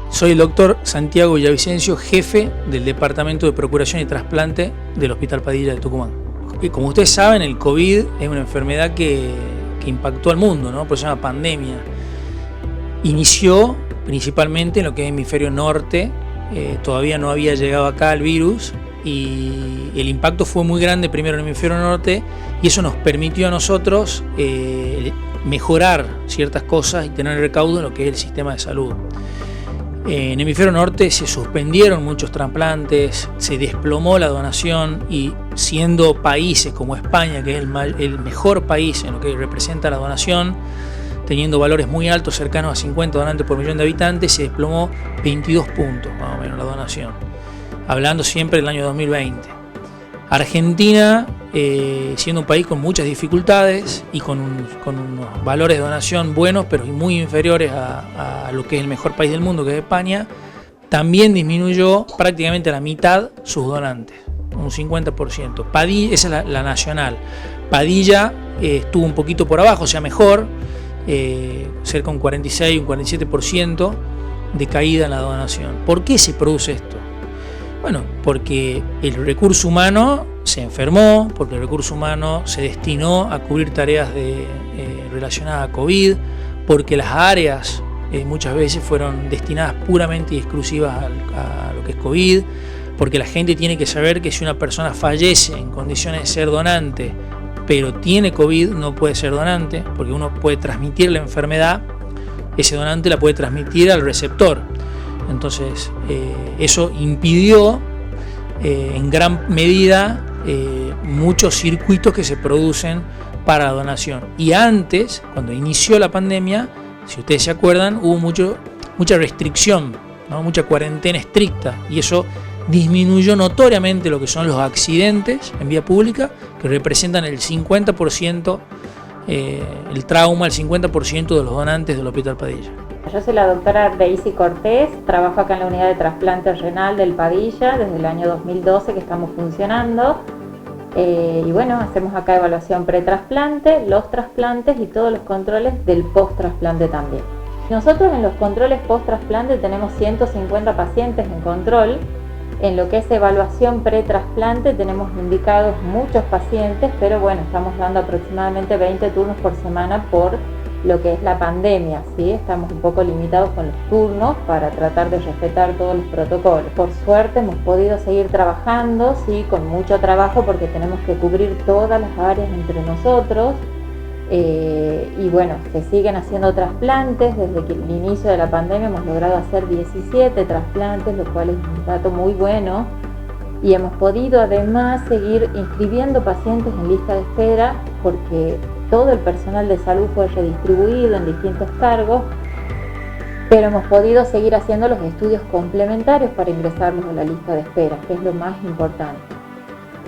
Soy el doctor Santiago Villavicencio, jefe del Departamento de Procuración y Trasplante del Hospital Padilla de Tucumán. Y como ustedes saben, el COVID es una enfermedad que impactó al mundo, ¿no? Por eso se llama pandemia. Inició principalmente en lo que es el hemisferio norte, todavía no había llegado acá el virus y el impacto fue muy grande primero en el hemisferio norte y eso nos permitió a nosotros mejorar ciertas cosas y tener recaudo en lo que es el sistema de salud. En el hemisferio norte se suspendieron muchos trasplantes, se desplomó la donación y siendo países como España, que es el mejor país en lo que representa la donación, teniendo valores muy altos, cercanos a 50 donantes por millón de habitantes, se desplomó 22 puntos más o menos la donación, hablando siempre del año 2020. Argentina, siendo un país con muchas dificultades y con unos valores de donación buenos, pero muy inferiores a lo que es el mejor país del mundo, que es España, también disminuyó prácticamente a la mitad sus donantes, un 50%. Padilla, esa es la nacional. Padilla estuvo un poquito por abajo, o sea, mejor, cerca de un 46, un 47% de caída en la donación. ¿Por qué se produce esto? Bueno, porque el recurso humano se enfermó, porque el recurso humano se destinó a cubrir tareas relacionadas a COVID, porque las áreas muchas veces fueron destinadas puramente y exclusivas a lo que es COVID, porque la gente tiene que saber que si una persona fallece en condiciones de ser donante, pero tiene COVID, no puede ser donante, porque uno puede transmitir la enfermedad, ese donante la puede transmitir al receptor. Entonces, eso impidió en gran medida muchos circuitos que se producen para la donación. Y antes, cuando inició la pandemia, si ustedes se acuerdan, hubo mucha restricción, ¿no? Mucha cuarentena estricta, y eso disminuyó notoriamente lo que son los accidentes en vía pública, que representan el 50%, el trauma, el 50% de los donantes del Hospital Padilla. Yo soy la doctora Daisy Cortés, trabajo acá en la unidad de trasplante renal del Padilla desde el año 2012 que estamos funcionando. Y bueno, hacemos acá evaluación pre-trasplante, los trasplantes y todos los controles del post-trasplante también. Nosotros en los controles post-trasplante tenemos 150 pacientes en control. En lo que es evaluación pre-trasplante tenemos indicados muchos pacientes, pero bueno, estamos dando aproximadamente 20 turnos por semana por lo que es la pandemia, ¿sí? Estamos un poco limitados con los turnos para tratar de respetar todos los protocolos. Por suerte hemos podido seguir trabajando, ¿sí? Con mucho trabajo porque tenemos que cubrir todas las áreas entre nosotros. Y bueno, se siguen haciendo trasplantes. Desde que el inicio de la pandemia hemos logrado hacer 17 trasplantes, lo cual es un dato muy bueno. Y hemos podido además seguir inscribiendo pacientes en lista de espera porque todo el personal de salud fue redistribuido en distintos cargos, pero hemos podido seguir haciendo los estudios complementarios para ingresarlos a la lista de espera, que es lo más importante.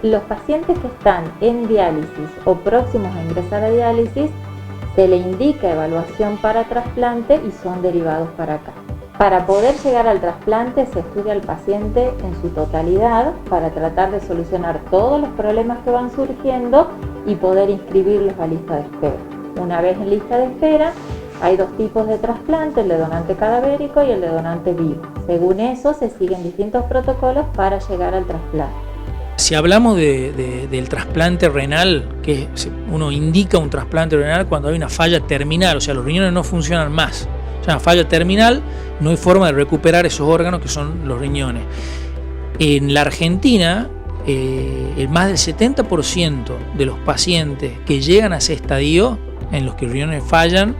Los pacientes que están en diálisis o próximos a ingresar a diálisis, se le indica evaluación para trasplante y son derivados para acá. Para poder llegar al trasplante se estudia al paciente en su totalidad para tratar de solucionar todos los problemas que van surgiendo y poder inscribirlos a lista de espera. Una vez en lista de espera, hay dos tipos de trasplante, el de donante cadavérico y el de donante vivo. Según eso, se siguen distintos protocolos para llegar al trasplante. Si hablamos del trasplante renal, que uno indica un trasplante renal cuando hay una falla terminal, o sea, los riñones no funcionan más. O sea, una falla terminal, no hay forma de recuperar esos órganos que son los riñones. En la Argentina, el más del 70% de los pacientes que llegan a ese estadio, en los que los riñones fallan,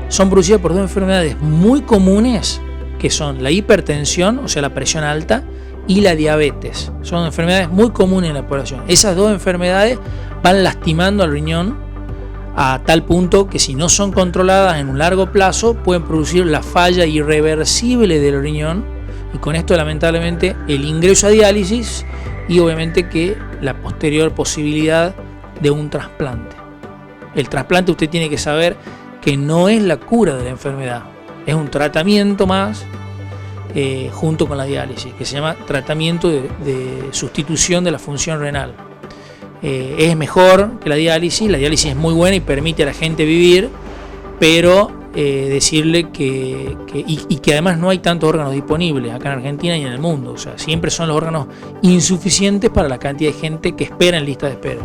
son producidos por dos enfermedades muy comunes, que son la hipertensión, o sea, la presión alta, y la diabetes. Son enfermedades muy comunes en la población. Esas dos enfermedades van lastimando al riñón a tal punto que si no son controladas en un largo plazo pueden producir la falla irreversible del riñón y con esto lamentablemente el ingreso a diálisis y obviamente que la posterior posibilidad de un trasplante. El trasplante usted tiene que saber que no es la cura de la enfermedad. es un tratamiento más junto con la diálisis, que se llama tratamiento de sustitución de la función renal. Es mejor que la diálisis es muy buena y permite a la gente vivir, pero decirle que además no hay tantos órganos disponibles acá en Argentina y en el mundo, o sea, siempre son los órganos insuficientes para la cantidad de gente que espera en lista de espera.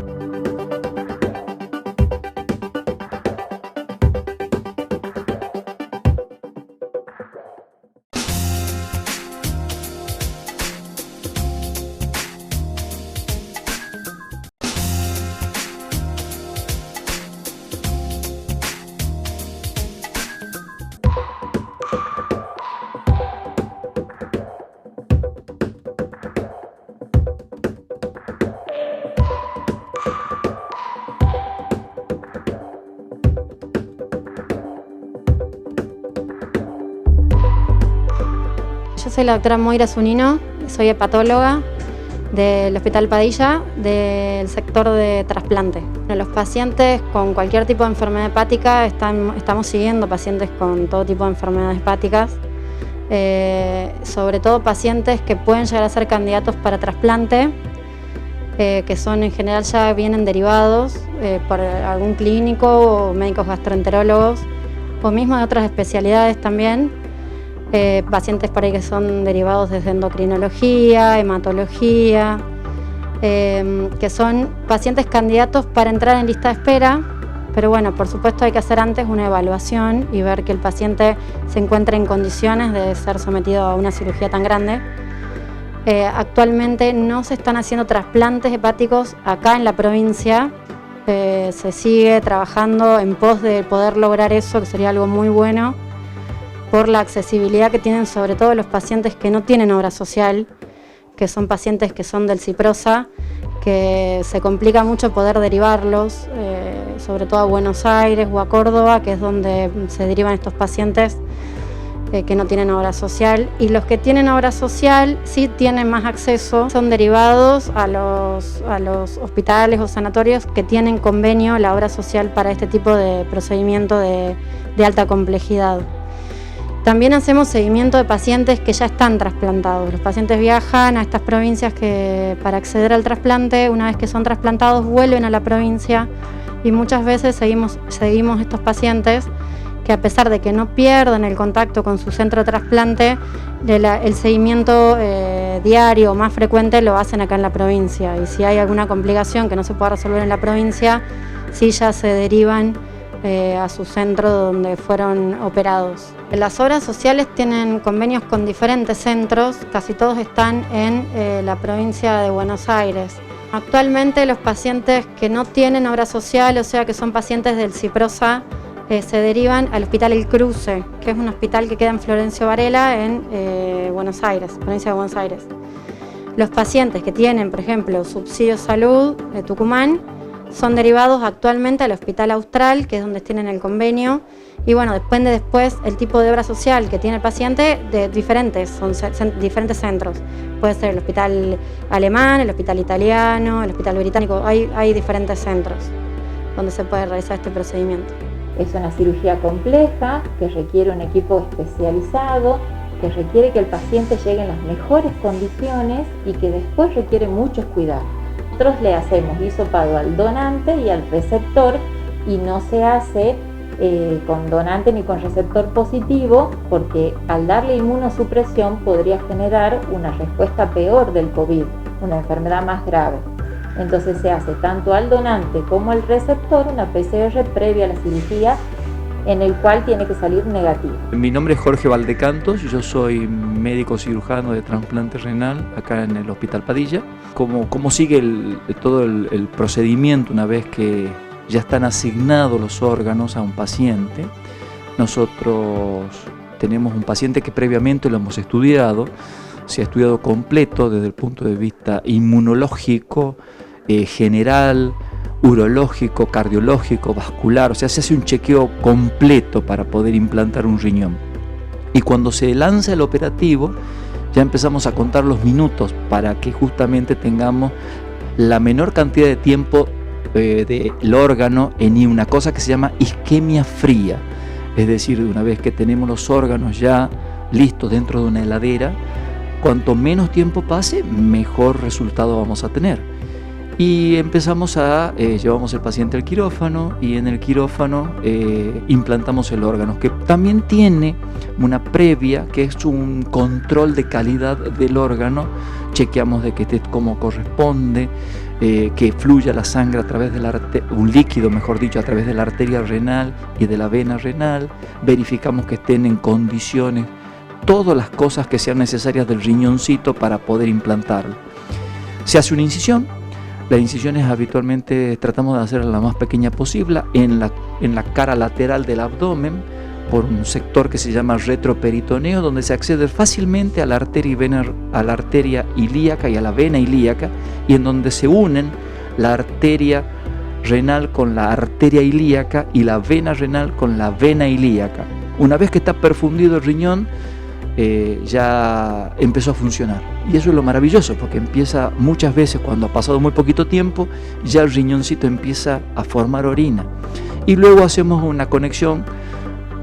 Yo soy la doctora Moira Zunino, soy hepatóloga del Hospital Padilla, del sector de trasplante. Los pacientes con cualquier tipo de enfermedad hepática, estamos siguiendo pacientes con todo tipo de enfermedades hepáticas, sobre todo pacientes que pueden llegar a ser candidatos para trasplante, que son en general ya vienen derivados por algún clínico o médicos gastroenterólogos o mismo de otras especialidades también. Pacientes por ahí que son derivados desde endocrinología, hematología, que son pacientes candidatos para entrar en lista de espera, pero bueno, por supuesto hay que hacer antes una evaluación y ver que el paciente se encuentre en condiciones de ser sometido a una cirugía tan grande. Actualmente no se están haciendo trasplantes hepáticos acá en la provincia, se sigue trabajando en pos de poder lograr eso, que sería algo muy bueno, por la accesibilidad que tienen sobre todo los pacientes que no tienen obra social, que son pacientes que son del Ciprosa, que se complica mucho poder derivarlos, sobre todo a Buenos Aires o a Córdoba, que es donde se derivan estos pacientes que no tienen obra social. Y los que tienen obra social sí tienen más acceso, son derivados a los hospitales o sanatorios que tienen convenio la obra social para este tipo de procedimiento de alta complejidad. También hacemos seguimiento de pacientes que ya están trasplantados. Los pacientes viajan a estas provincias para acceder al trasplante. Una vez que son trasplantados vuelven a la provincia y muchas veces seguimos estos pacientes que, a pesar de que no pierdan el contacto con su centro de trasplante, el seguimiento diario o más frecuente lo hacen acá en la provincia. Y si hay alguna complicación que no se pueda resolver en la provincia, sí ya se derivan a su centro donde fueron operados. Las obras sociales tienen convenios con diferentes centros, casi todos están en la provincia de Buenos Aires. Actualmente los pacientes que no tienen obra social, o sea que son pacientes del Ciprosa, se derivan al Hospital El Cruce, que es un hospital que queda en Florencio Varela, en Buenos Aires, provincia de Buenos Aires. Los pacientes que tienen, por ejemplo, subsidio salud de Tucumán, son derivados actualmente al Hospital Austral, que es donde tienen el convenio, y bueno, depende después el tipo de obra social que tiene el paciente de diferentes centros. Puede ser el hospital alemán, el hospital italiano, el hospital británico, hay diferentes centros donde se puede realizar este procedimiento. Es una cirugía compleja que requiere un equipo especializado, que requiere que el paciente llegue en las mejores condiciones y que después requiere muchos cuidados. Nosotros le hacemos hisopado al donante y al receptor y no se hace con donante ni con receptor positivo, porque al darle inmunosupresión podría generar una respuesta peor del COVID, una enfermedad más grave. Entonces se hace tanto al donante como al receptor una PCR previa a la cirugía, en el cual tiene que salir negativo. Mi nombre es Jorge Valdecantos, yo soy médico cirujano de trasplante renal acá en el Hospital Padilla. ¿Cómo sigue todo el procedimiento una vez que ya están asignados los órganos a un paciente? Nosotros tenemos un paciente que previamente lo hemos estudiado, se ha estudiado completo desde el punto de vista inmunológico, general, urológico, cardiológico, vascular, o sea, se hace un chequeo completo para poder implantar un riñón. Y cuando se lanza el operativo, ya empezamos a contar los minutos para que justamente tengamos la menor cantidad de tiempo del órgano en una cosa que se llama isquemia fría. es decir, una vez que tenemos los órganos ya listos dentro de una heladera, cuanto menos tiempo pase, mejor resultado vamos a tener. Y empezamos llevamos el paciente al quirófano y en el quirófano implantamos el órgano, que también tiene una previa, que es un control de calidad del órgano. Chequeamos de que esté como corresponde, que fluya la sangre a través de un líquido, mejor dicho, a través de la arteria renal y de la vena renal. Verificamos que estén en condiciones todas las cosas que sean necesarias del riñoncito para poder implantarlo. Se hace una incisión. Las incisiones habitualmente tratamos de hacerla la más pequeña posible en la cara lateral del abdomen, por un sector que se llama retroperitoneo, donde se accede fácilmente a la arteria ilíaca y a la vena ilíaca, y en donde se unen la arteria renal con la arteria ilíaca y la vena renal con la vena ilíaca. Una vez que está perfundido el riñón, ya empezó a funcionar. Y eso es lo maravilloso, porque empieza muchas veces, cuando ha pasado muy poquito tiempo, ya el riñoncito empieza a formar orina. Y luego hacemos una conexión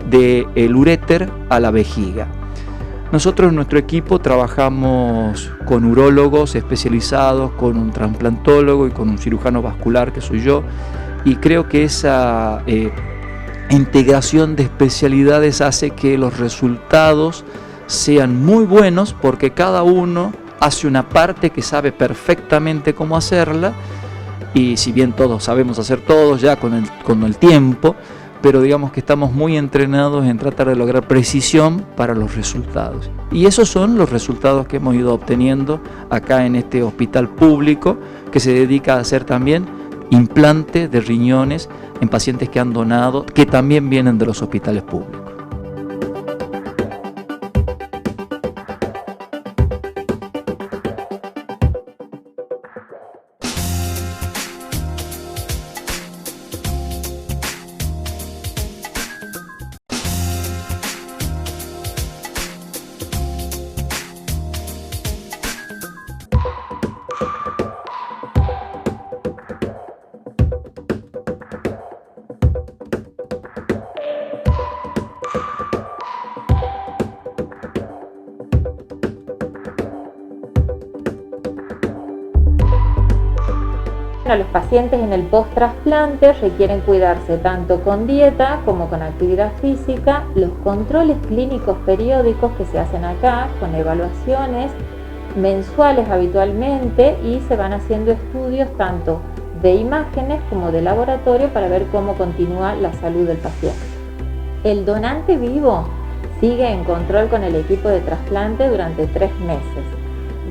del uréter a la vejiga. Nosotros en nuestro equipo trabajamos con urólogos especializados, con un trasplantólogo y con un cirujano vascular, que soy yo, y creo que esa integración de especialidades hace que los resultados sean muy buenos, porque cada uno hace una parte que sabe perfectamente cómo hacerla, y si bien todos sabemos hacer todos ya con el tiempo, pero digamos que estamos muy entrenados en tratar de lograr precisión para los resultados. Y esos son los resultados que hemos ido obteniendo acá en este hospital público, que se dedica a hacer también implante de riñones en pacientes que han donado, que también vienen de los hospitales públicos. Los pacientes en el post-trasplante requieren cuidarse tanto con dieta como con actividad física. Los controles clínicos periódicos que se hacen acá, con evaluaciones mensuales habitualmente, y se van haciendo estudios tanto de imágenes como de laboratorio para ver cómo continúa la salud del paciente. El donante vivo sigue en control con el equipo de trasplante durante 3 meses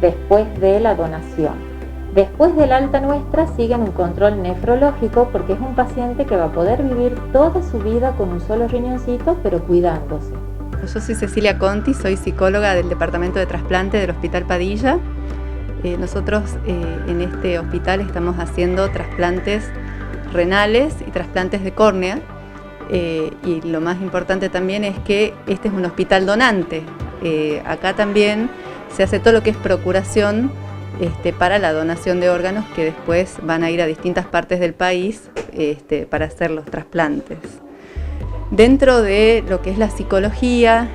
después de la donación. Después del alta nuestra siguen un control nefrológico, porque es un paciente que va a poder vivir toda su vida con un solo riñoncito, pero cuidándose. Yo soy Cecilia Conti, soy psicóloga del Departamento de Trasplante del Hospital Padilla. Nosotros en este hospital estamos haciendo trasplantes renales y trasplantes de córnea. Y lo más importante también es que este es un hospital donante. Acá también se hace todo lo que es procuración para la donación de órganos, que después van a ir a distintas partes del país para hacer los trasplantes. Dentro de lo que es la psicología,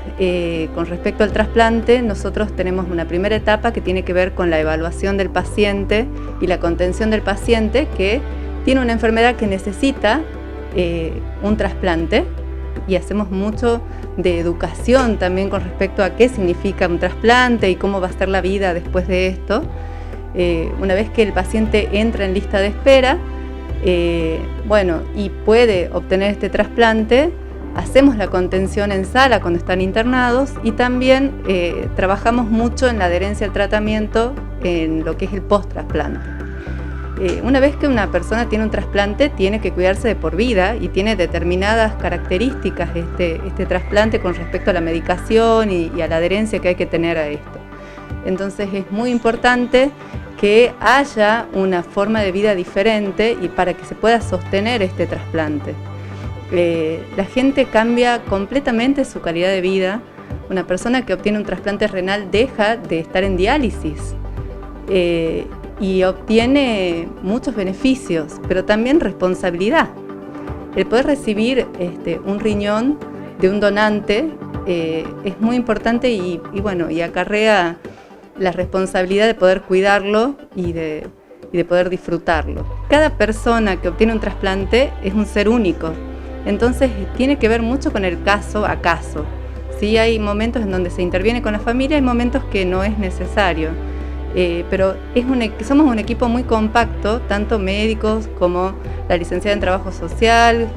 con respecto al trasplante, nosotros tenemos una primera etapa que tiene que ver con la evaluación del paciente y la contención del paciente que tiene una enfermedad que necesita un trasplante, y hacemos mucho de educación también con respecto a qué significa un trasplante y cómo va a ser la vida después de esto. Una vez que el paciente entra en lista de espera, y puede obtener este trasplante, hacemos la contención en sala cuando están internados, y también trabajamos mucho en la adherencia al tratamiento en lo que es el post-trasplante. Una vez que una persona tiene un trasplante, tiene que cuidarse de por vida, y tiene determinadas características este trasplante con respecto a la medicación y a la adherencia que hay que tener a esto. Entonces es muy importante que haya una forma de vida diferente y para que se pueda sostener este trasplante. La gente cambia completamente su calidad de vida. Una persona que obtiene un trasplante renal deja de estar en diálisis y obtiene muchos beneficios, pero también responsabilidad. El poder recibir un riñón de un donante es muy importante y acarrea la responsabilidad de poder cuidarlo y de poder disfrutarlo. Cada persona que obtiene un trasplante es un ser único, entonces tiene que ver mucho con el caso a caso. Sí, hay momentos en donde se interviene con la familia, hay momentos que no es necesario, pero somos un equipo muy compacto, tanto médicos como la licenciada en trabajo social,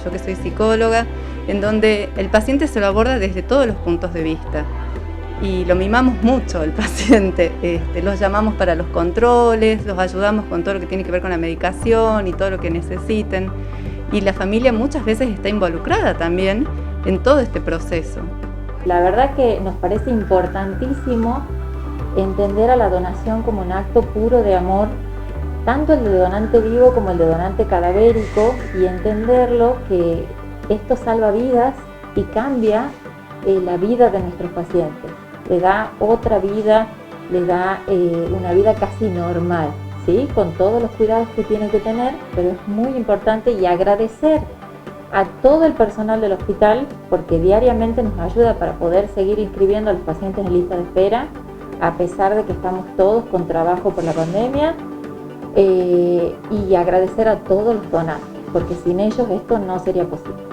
yo que soy psicóloga, en donde el paciente se lo aborda desde todos los puntos de vista. Y lo mimamos mucho al paciente, los llamamos para los controles, los ayudamos con todo lo que tiene que ver con la medicación y todo lo que necesiten. Y la familia muchas veces está involucrada también en todo este proceso. La verdad que nos parece importantísimo entender a la donación como un acto puro de amor, tanto el de donante vivo como el de donante cadavérico, y entenderlo que esto salva vidas y cambia la vida de nuestros pacientes. Le da otra vida, le da una vida casi normal, ¿sí? Con todos los cuidados que tiene que tener, pero es muy importante, y agradecer a todo el personal del hospital porque diariamente nos ayuda para poder seguir inscribiendo a los pacientes en lista de espera, a pesar de que estamos todos con trabajo por la pandemia, y agradecer a todos los donantes, porque sin ellos esto no sería posible.